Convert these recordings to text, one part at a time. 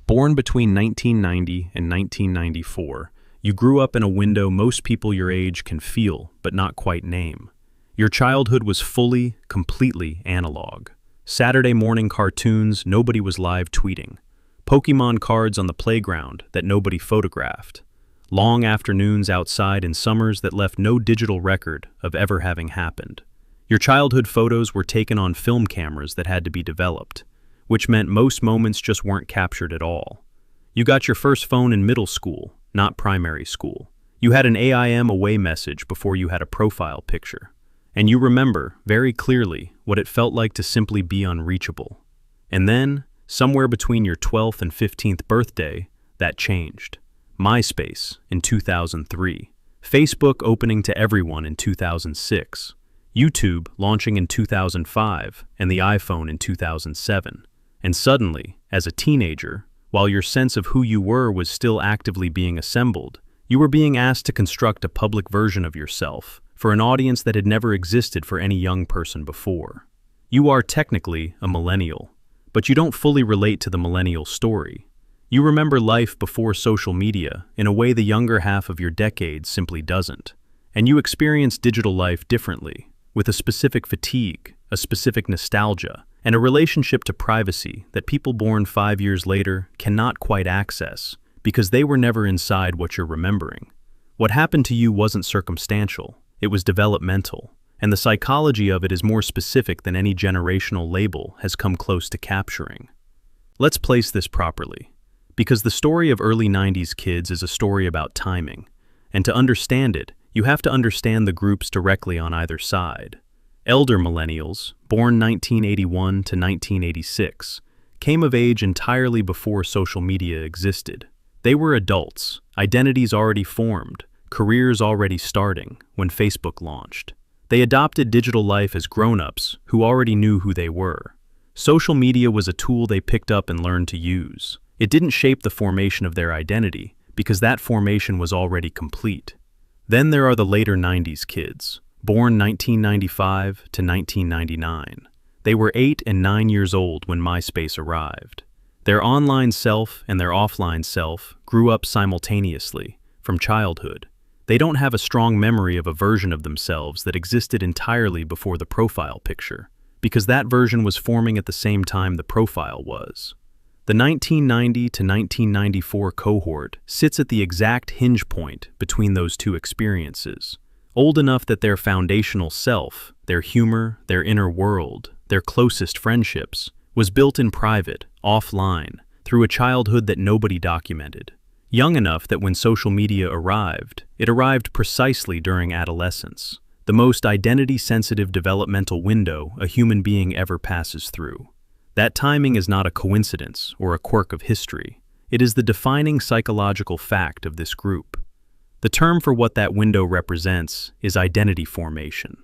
Born between 1990 and 1994, you grew up in a window most people your age can feel but not quite name. Your childhood was fully, completely analog. Saturday morning cartoons nobody was live tweeting. Pokemon cards on the playground that nobody photographed. Long afternoons outside in summers that left no digital record of ever having happened. Your childhood photos were taken on film cameras that had to be developed, which meant most moments just weren't captured at all. You got your first phone in middle school, not primary school. You had an AIM away message before you had a profile picture. And you remember, very clearly, what it felt like to simply be unreachable. And then, somewhere between your 12th and 15th birthday, that changed. MySpace in 2003. Facebook opening to everyone in 2006. YouTube launching in 2005, and the iPhone in 2007. And suddenly, as a teenager, while your sense of who you were was still actively being assembled, you were being asked to construct a public version of yourself for an audience that had never existed for any young person before. You are technically a millennial, but you don't fully relate to the millennial story. You remember life before social media in a way the younger half of your decade simply doesn't. And you experience digital life differently, with a specific fatigue, a specific nostalgia, and a relationship to privacy that people born 5 years later cannot quite access because they were never inside what you're remembering. What happened to you wasn't circumstantial, it was developmental, and the psychology of it is more specific than any generational label has come close to capturing. Let's place this properly, because the story of early 90s kids is a story about timing, and to understand it, you have to understand the groups directly on either side. Elder millennials, born 1981 to 1986, came of age entirely before social media existed. They were adults, identities already formed, careers already starting when Facebook launched. They adopted digital life as grown-ups who already knew who they were. Social media was a tool they picked up and learned to use. It didn't shape the formation of their identity because that formation was already complete. Then there are the later 90s kids, born 1995 to 1999. They were 8 and 9 years old when MySpace arrived. Their online self and their offline self grew up simultaneously, from childhood. They don't have a strong memory of a version of themselves that existed entirely before the profile picture, because that version was forming at the same time the profile was. The 1990 to 1994 cohort sits at the exact hinge point between those two experiences, old enough that their foundational self, their humor, their inner world, their closest friendships, was built in private, offline, through a childhood that nobody documented. Young enough that when social media arrived, it arrived precisely during adolescence, the most identity-sensitive developmental window a human being ever passes through. That timing is not a coincidence or a quirk of history. It is the defining psychological fact of this group. The term for what that window represents is identity formation.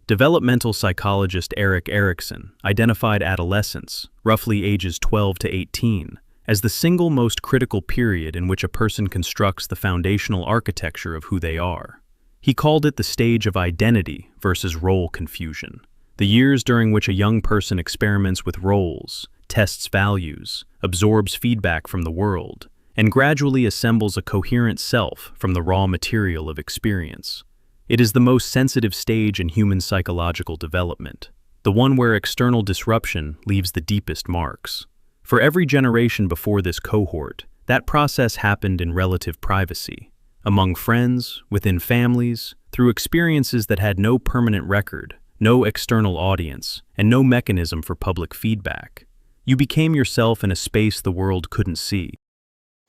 Developmental psychologist Erikson identified adolescence, roughly ages 12 to 18, as the single most critical period in which a person constructs the foundational architecture of who they are. He called it the stage of identity versus role confusion, the years during which a young person experiments with roles, tests values, absorbs feedback from the world, and gradually assembles a coherent self from the raw material of experience. It is the most sensitive stage in human psychological development, the one where external disruption leaves the deepest marks. For every generation before this cohort, that process happened in relative privacy, among friends, within families, through experiences that had no permanent record, no external audience, and no mechanism for public feedback. You became yourself in a space the world couldn't see.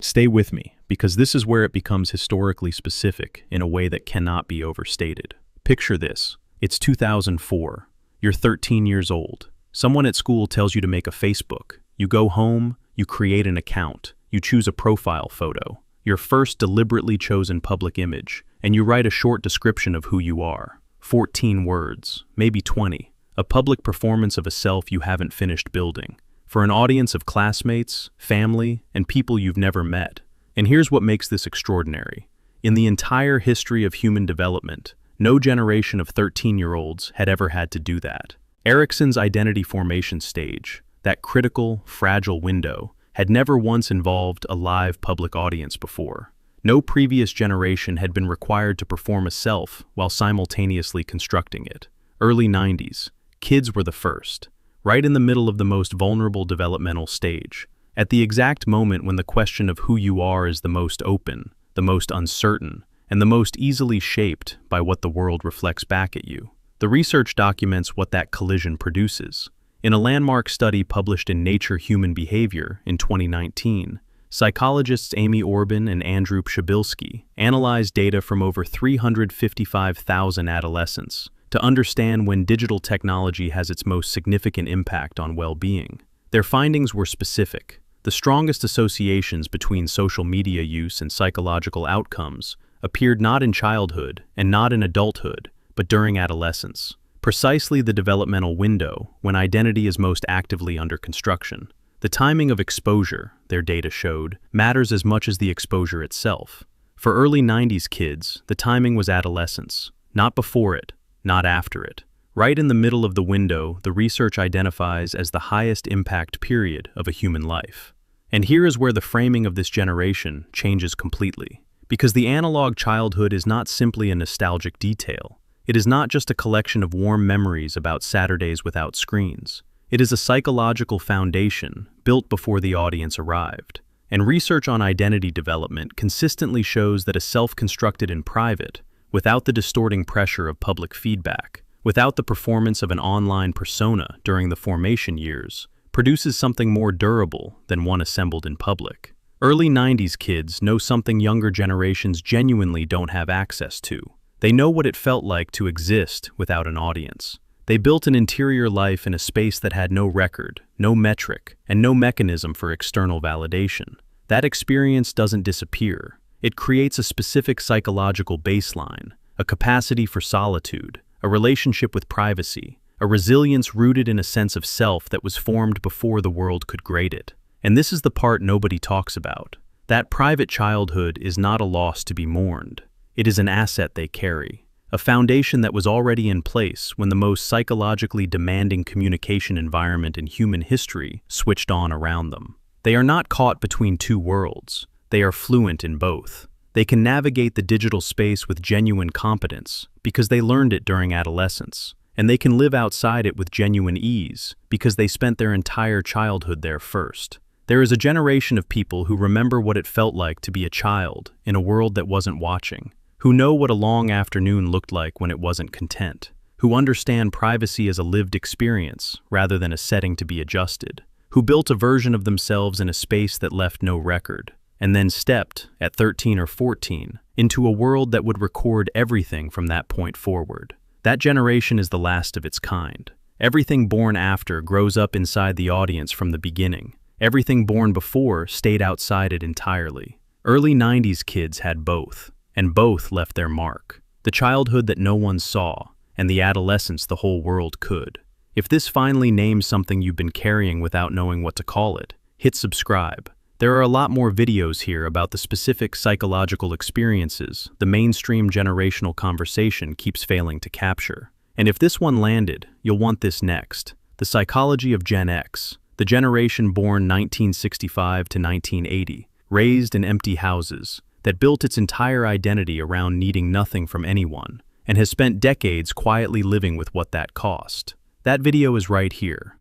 Stay with me, because this is where it becomes historically specific in a way that cannot be overstated. Picture this. It's 2004. You're 13 years old. Someone at school tells you to make a Facebook. You go home, you create an account, you choose a profile photo, your first deliberately chosen public image, and you write a short description of who you are. 14 words, maybe 20, a public performance of a self you haven't finished building, for an audience of classmates, family, and people you've never met. And here's what makes this extraordinary. In the entire history of human development, no generation of 13-year-olds had ever had to do that. Erikson's identity formation stage, that critical, fragile window, had never once involved a live public audience before. No previous generation had been required to perform a self while simultaneously constructing it. Early 90s, kids were the first, right in the middle of the most vulnerable developmental stage, at the exact moment when the question of who you are is the most open, the most uncertain, and the most easily shaped by what the world reflects back at you. The research documents what that collision produces. In a landmark study published in Nature Human Behavior in 2019, psychologists Amy Orben and Andrew Przybylski analyzed data from over 355,000 adolescents to understand when digital technology has its most significant impact on well-being. Their findings were specific. The strongest associations between social media use and psychological outcomes appeared not in childhood and not in adulthood, but during adolescence, precisely the developmental window when identity is most actively under construction. The timing of exposure, their data showed, matters as much as the exposure itself. For early 90s kids, the timing was adolescence, not before it, not after it. Right in the middle of the window, the research identifies as the highest impact period of a human life. And here is where the framing of this generation changes completely. Because the analog childhood is not simply a nostalgic detail. It is not just a collection of warm memories about Saturdays without screens. It is a psychological foundation built before the audience arrived. And research on identity development consistently shows that a self constructed in private, without the distorting pressure of public feedback, without the performance of an online persona during the formation years, produces something more durable than one assembled in public. Early 90s kids know something younger generations genuinely don't have access to. They know what it felt like to exist without an audience. They built an interior life in a space that had no record, no metric, and no mechanism for external validation. That experience doesn't disappear. It creates a specific psychological baseline, a capacity for solitude, a relationship with privacy, a resilience rooted in a sense of self that was formed before the world could grade it. And this is the part nobody talks about. That private childhood is not a loss to be mourned. It is an asset they carry, a foundation that was already in place when the most psychologically demanding communication environment in human history switched on around them. They are not caught between two worlds. They are fluent in both. They can navigate the digital space with genuine competence because they learned it during adolescence, and they can live outside it with genuine ease because they spent their entire childhood there first. There is a generation of people who remember what it felt like to be a child in a world that wasn't watching, who know what a long afternoon looked like when it wasn't content, who understand privacy as a lived experience rather than a setting to be adjusted, who built a version of themselves in a space that left no record, and then stepped, at 13 or 14, into a world that would record everything from that point forward. That generation is the last of its kind. Everything born after grows up inside the audience from the beginning. Everything born before stayed outside it entirely. Early 90s kids had both, and both left their mark. The childhood that no one saw, and the adolescence the whole world could. If this finally names something you've been carrying without knowing what to call it, hit subscribe. There are a lot more videos here about the specific psychological experiences the mainstream generational conversation keeps failing to capture. And if this one landed, you'll want this next. The psychology of Gen X, the generation born 1965 to 1980, raised in empty houses, that built its entire identity around needing nothing from anyone, and has spent decades quietly living with what that cost. That video is right here.